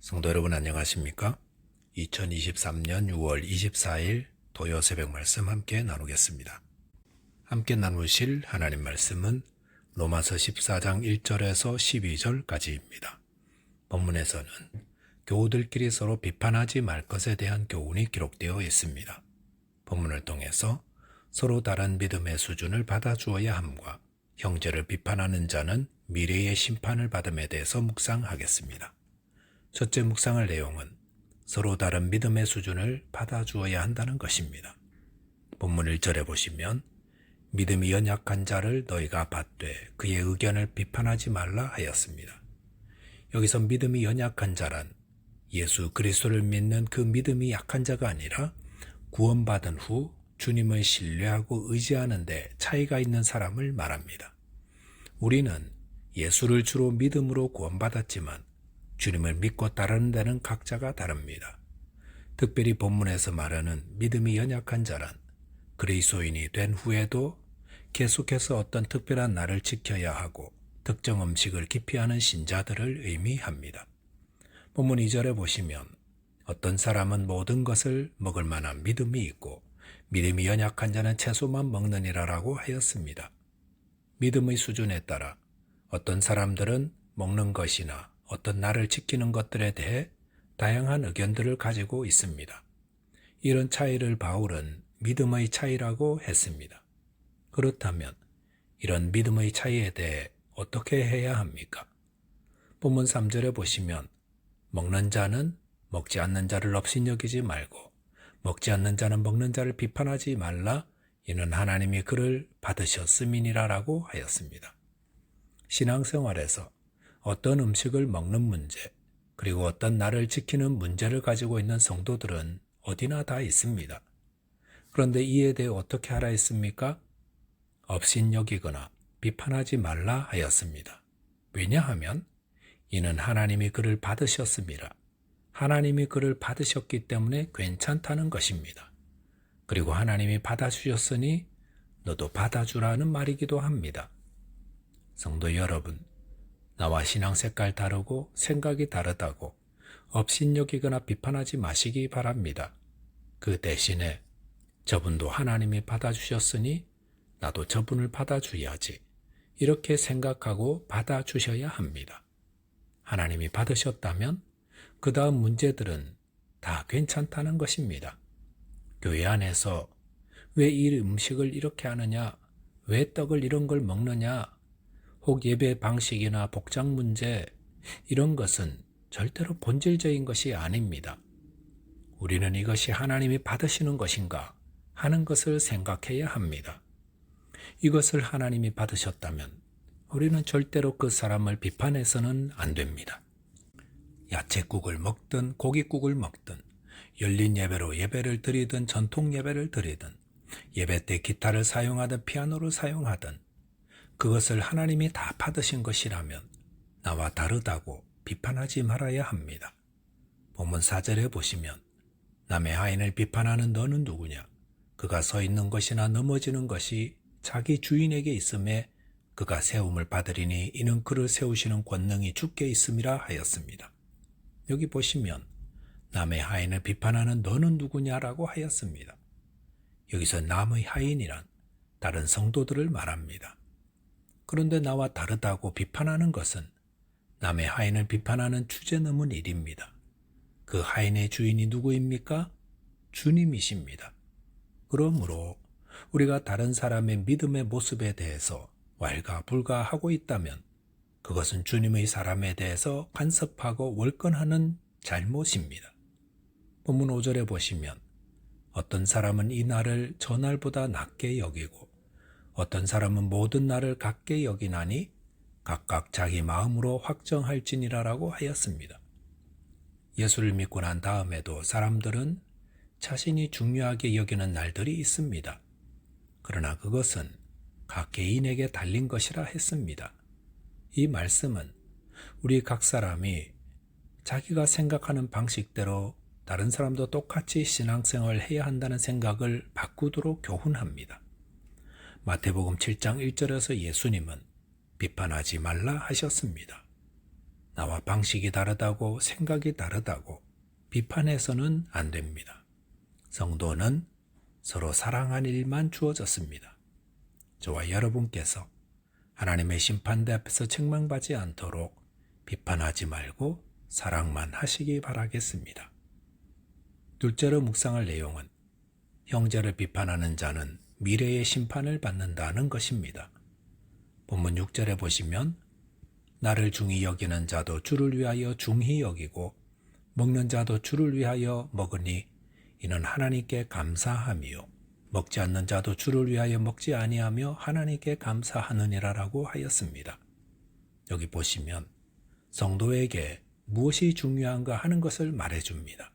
성도 여러분 안녕하십니까? 2023년 6월 24일 토요 새벽 말씀 함께 나누겠습니다. 함께 나누실 하나님 말씀은 로마서 14장 1절에서 12절까지입니다. 본문에서는 교우들끼리 서로 비판하지 말 것에 대한 교훈이 기록되어 있습니다. 본문을 통해서 서로 다른 믿음의 수준을 받아주어야 함과 형제를 비판하는 자는 미래의 심판을 받음에 대해서 묵상하겠습니다. 첫째 묵상할 내용은 서로 다른 믿음의 수준을 받아주어야 한다는 것입니다. 본문 1절에 보시면 믿음이 연약한 자를 너희가 받되 그의 의견을 비판하지 말라 하였습니다. 여기서 믿음이 연약한 자란 예수 그리스도를 믿는 그 믿음이 약한 자가 아니라 구원받은 후 주님을 신뢰하고 의지하는 데 차이가 있는 사람을 말합니다. 우리는 예수를 주로 믿음으로 구원받았지만 주님을 믿고 따르는 데는 각자가 다릅니다. 특별히 본문에서 말하는 믿음이 연약한 자란 그리스도인이 된 후에도 계속해서 어떤 특별한 날을 지켜야 하고 특정 음식을 기피하는 신자들을 의미합니다. 본문 2절에 보시면 어떤 사람은 모든 것을 먹을 만한 믿음이 있고 믿음이 연약한 자는 채소만 먹느니라라고 하였습니다. 믿음의 수준에 따라 어떤 사람들은 먹는 것이나 어떤 날을 지키는 것들에 대해 다양한 의견들을 가지고 있습니다. 이런 차이를 바울은 믿음의 차이라고 했습니다. 그렇다면 이런 믿음의 차이에 대해 어떻게 해야 합니까? 본문 3절에 보시면 먹는 자는 먹지 않는 자를 업신여기지 말고 먹지 않는 자는 먹는 자를 비판하지 말라 이는 하나님이 그를 받으셨음이니라라고 하였습니다. 신앙생활에서 어떤 음식을 먹는 문제, 그리고 어떤 날을 지키는 문제를 가지고 있는 성도들은 어디나 다 있습니다. 그런데 이에 대해 어떻게 하라 했습니까? 업신여기거나 비판하지 말라 하였습니다. 왜냐하면 이는 하나님이 그를 받으셨습니다. 하나님이 그를 받으셨기 때문에 괜찮다는 것입니다. 그리고 하나님이 받아주셨으니 너도 받아주라는 말이기도 합니다. 성도 여러분, 나와 신앙 색깔 다르고 생각이 다르다고 업신여기거나 비판하지 마시기 바랍니다. 그 대신에 저분도 하나님이 받아주셨으니 나도 저분을 받아줘야지 이렇게 생각하고 받아주셔야 합니다. 하나님이 받으셨다면 그 다음 문제들은 다 괜찮다는 것입니다. 교회 안에서 왜 이 음식을 이렇게 하느냐, 왜 떡을 이런 걸 먹느냐, 혹 예배 방식이나 복장 문제 이런 것은 절대로 본질적인 것이 아닙니다. 우리는 이것이 하나님이 받으시는 것인가 하는 것을 생각해야 합니다. 이것을 하나님이 받으셨다면 우리는 절대로 그 사람을 비판해서는 안 됩니다. 야채국을 먹든 고깃국을 먹든 열린 예배로 예배를 드리든 전통 예배를 드리든 예배 때 기타를 사용하든 피아노를 사용하든 그것을 하나님이 다 받으신 것이라면 나와 다르다고 비판하지 말아야 합니다. 본문 4절에 보시면 남의 하인을 비판하는 너는 누구냐? 그가 서 있는 것이나 넘어지는 것이 자기 주인에게 있음에 그가 세움을 받으리니 이는 그를 세우시는 권능이 주께 있음이라 하였습니다. 여기 보시면 남의 하인을 비판하는 너는 누구냐라고 하였습니다. 여기서 남의 하인이란 다른 성도들을 말합니다. 그런데 나와 다르다고 비판하는 것은 남의 하인을 비판하는 주제 넘은 일입니다. 그 하인의 주인이 누구입니까? 주님이십니다. 그러므로 우리가 다른 사람의 믿음의 모습에 대해서 왈가불가하고 있다면 그것은 주님의 사람에 대해서 간섭하고 월권하는 잘못입니다. 본문 5절에 보시면 어떤 사람은 이 날을 저 날보다 낮게 여기고 어떤 사람은 모든 날을 같게 여기나니 각각 자기 마음으로 확정할지니라라고 하였습니다. 예수를 믿고 난 다음에도 사람들은 자신이 중요하게 여기는 날들이 있습니다. 그러나 그것은 각 개인에게 달린 것이라 했습니다. 이 말씀은 우리 각 사람이 자기가 생각하는 방식대로 다른 사람도 똑같이 신앙생활을 해야 한다는 생각을 바꾸도록 교훈합니다. 마태복음 7장 1절에서 예수님은 비판하지 말라 하셨습니다. 나와 방식이 다르다고 생각이 다르다고 비판해서는 안 됩니다. 성도는 서로 사랑한 일만 주어졌습니다. 저와 여러분께서 하나님의 심판대 앞에서 책망받지 않도록 비판하지 말고 사랑만 하시기 바라겠습니다. 둘째로 묵상할 내용은 형제를 비판하는 자는 미래의 심판을 받는다는 것입니다. 본문 6절에 보시면 나를 중히 여기는 자도 주를 위하여 중히 여기고 먹는 자도 주를 위하여 먹으니 이는 하나님께 감사함이요 먹지 않는 자도 주를 위하여 먹지 아니하며 하나님께 감사하느니라라고 하였습니다. 여기 보시면 성도에게 무엇이 중요한가 하는 것을 말해줍니다.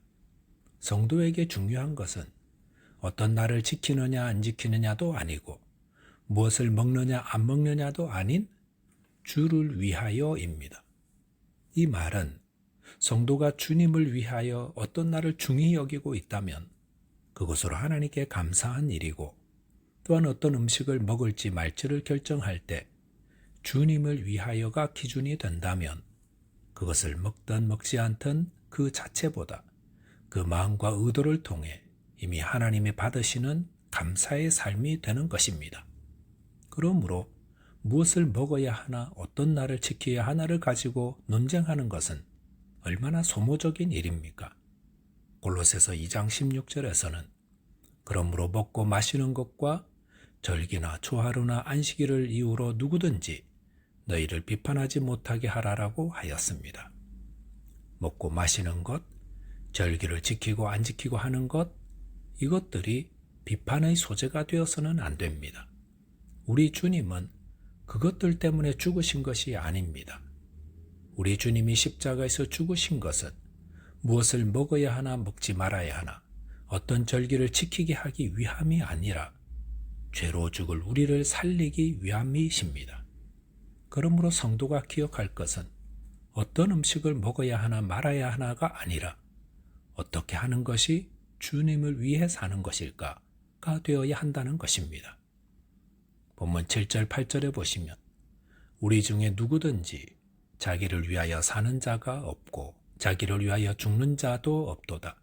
성도에게 중요한 것은 어떤 날을 지키느냐 안 지키느냐도 아니고 무엇을 먹느냐 안 먹느냐도 아닌 주를 위하여입니다. 이 말은 성도가 주님을 위하여 어떤 날을 중히 여기고 있다면 그것으로 하나님께 감사한 일이고 또한 어떤 음식을 먹을지 말지를 결정할 때 주님을 위하여가 기준이 된다면 그것을 먹든 먹지 않든 그 자체보다 그 마음과 의도를 통해 이미 하나님이 받으시는 감사의 삶이 되는 것입니다. 그러므로 무엇을 먹어야 하나 어떤 날을 지켜야 하나를 가지고 논쟁하는 것은 얼마나 소모적인 일입니까? 골로새서 2장 16절에서는 그러므로 먹고 마시는 것과 절기나 초하루나 안식일을 이유로 누구든지 너희를 비판하지 못하게 하라라고 하였습니다. 먹고 마시는 것, 절기를 지키고 안 지키고 하는 것, 이것들이 비판의 소재가 되어서는 안 됩니다. 우리 주님은 그것들 때문에 죽으신 것이 아닙니다. 우리 주님이 십자가에서 죽으신 것은 무엇을 먹어야 하나 먹지 말아야 하나 어떤 절기를 지키게 하기 위함이 아니라 죄로 죽을 우리를 살리기 위함이십니다. 그러므로 성도가 기억할 것은 어떤 음식을 먹어야 하나 말아야 하나가 아니라 어떻게 하는 것이 주님을 위해 사는 것일까가 되어야 한다는 것입니다. 본문 7절 8절에 보시면 우리 중에 누구든지 자기를 위하여 사는 자가 없고 자기를 위하여 죽는 자도 없도다.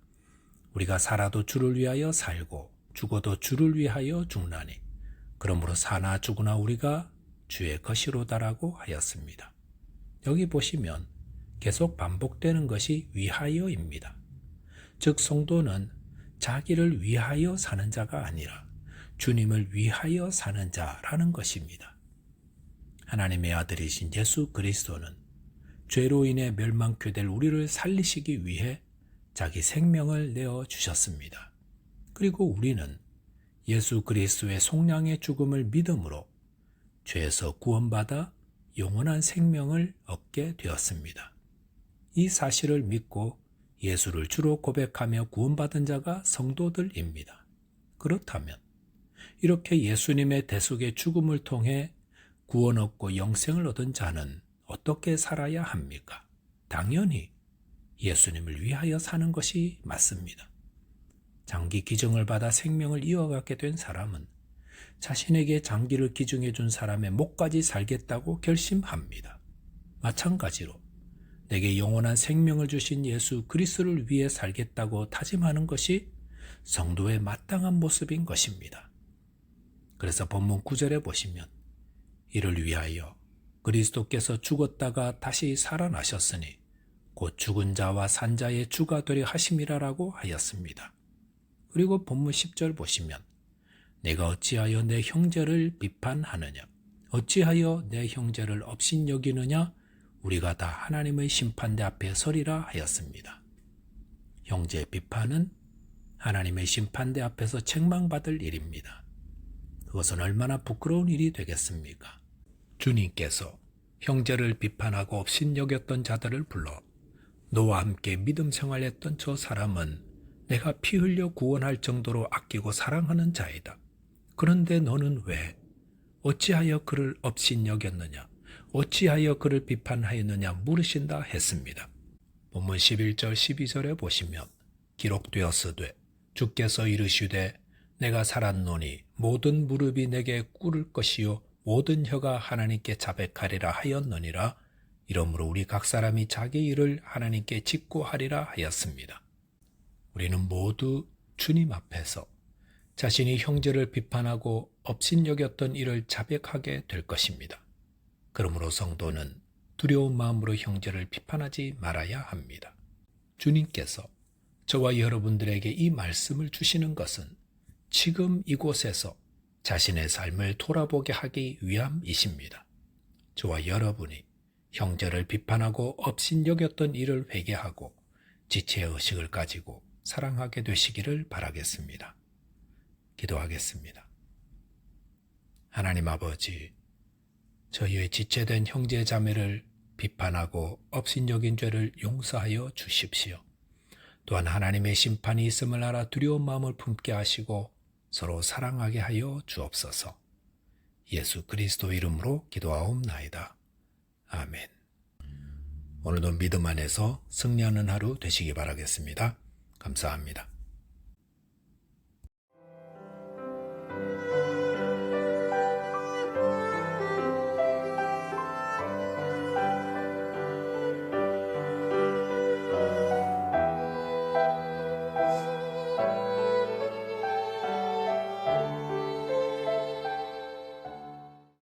우리가 살아도 주를 위하여 살고 죽어도 주를 위하여 죽나니 그러므로 사나 죽으나 우리가 주의 것이로다라고 하였습니다. 여기 보시면 계속 반복되는 것이 위하여입니다. 즉 성도는 자기를 위하여 사는 자가 아니라 주님을 위하여 사는 자라는 것입니다. 하나님의 아들이신 예수 그리스도는 죄로 인해 멸망케 될 우리를 살리시기 위해 자기 생명을 내어주셨습니다. 그리고 우리는 예수 그리스도의 속량의 죽음을 믿음으로 죄에서 구원받아 영원한 생명을 얻게 되었습니다. 이 사실을 믿고 예수를 주로 고백하며 구원받은 자가 성도들입니다. 그렇다면 이렇게 예수님의 대속의 죽음을 통해 구원 얻고 영생을 얻은 자는 어떻게 살아야 합니까? 당연히 예수님을 위하여 사는 것이 맞습니다. 장기 기증을 받아 생명을 이어가게 된 사람은 자신에게 장기를 기증해 준 사람의 목까지 살겠다고 결심합니다. 마찬가지로 내게 영원한 생명을 주신 예수 그리스도를 위해 살겠다고 다짐하는 것이 성도의 마땅한 모습인 것입니다. 그래서 본문 9절에 보시면 이를 위하여 그리스도께서 죽었다가 다시 살아나셨으니 곧 죽은 자와 산 자의 주가 되려 하심이라라고 하였습니다. 그리고 본문 10절 보시면 내가 어찌하여 내 형제를 비판하느냐 어찌하여 내 형제를 업신여기느냐 우리가 다 하나님의 심판대 앞에 서리라 하였습니다. 형제 비판은 하나님의 심판대 앞에서 책망받을 일입니다. 그것은 얼마나 부끄러운 일이 되겠습니까? 주님께서 형제를 비판하고 업신여겼던 자들을 불러 너와 함께 믿음 생활했던 저 사람은 내가 피 흘려 구원할 정도로 아끼고 사랑하는 자이다. 그런데 너는 왜 어찌하여 그를 업신여겼느냐 어찌하여 그를 비판하였느냐 물으신다 했습니다. 본문 11절 12절에 보시면 기록되었으되 주께서 이르시되 내가 살았노니 모든 무릎이 내게 꿇을 것이요 모든 혀가 하나님께 자백하리라 하였느니라 이러므로 우리 각 사람이 자기 일을 하나님께 직고하리라 하였습니다. 우리는 모두 주님 앞에서 자신이 형제를 비판하고 업신여겼던 일을 자백하게 될 것입니다. 그러므로 성도는 두려운 마음으로 형제를 비판하지 말아야 합니다. 주님께서 저와 여러분들에게 이 말씀을 주시는 것은 지금 이곳에서 자신의 삶을 돌아보게 하기 위함이십니다. 저와 여러분이 형제를 비판하고 업신여겼던 일을 회개하고 지체의식을 가지고 사랑하게 되시기를 바라겠습니다. 기도하겠습니다. 하나님 아버지, 저희의 지체된 형제 자매를 비판하고 업신여긴 죄를 용서하여 주십시오. 또한 하나님의 심판이 있음을 알아 두려운 마음을 품게 하시고 서로 사랑하게 하여 주옵소서. 예수 그리스도 이름으로 기도하옵나이다. 아멘. 오늘도 믿음 안에서 승리하는 하루 되시기 바라겠습니다. 감사합니다.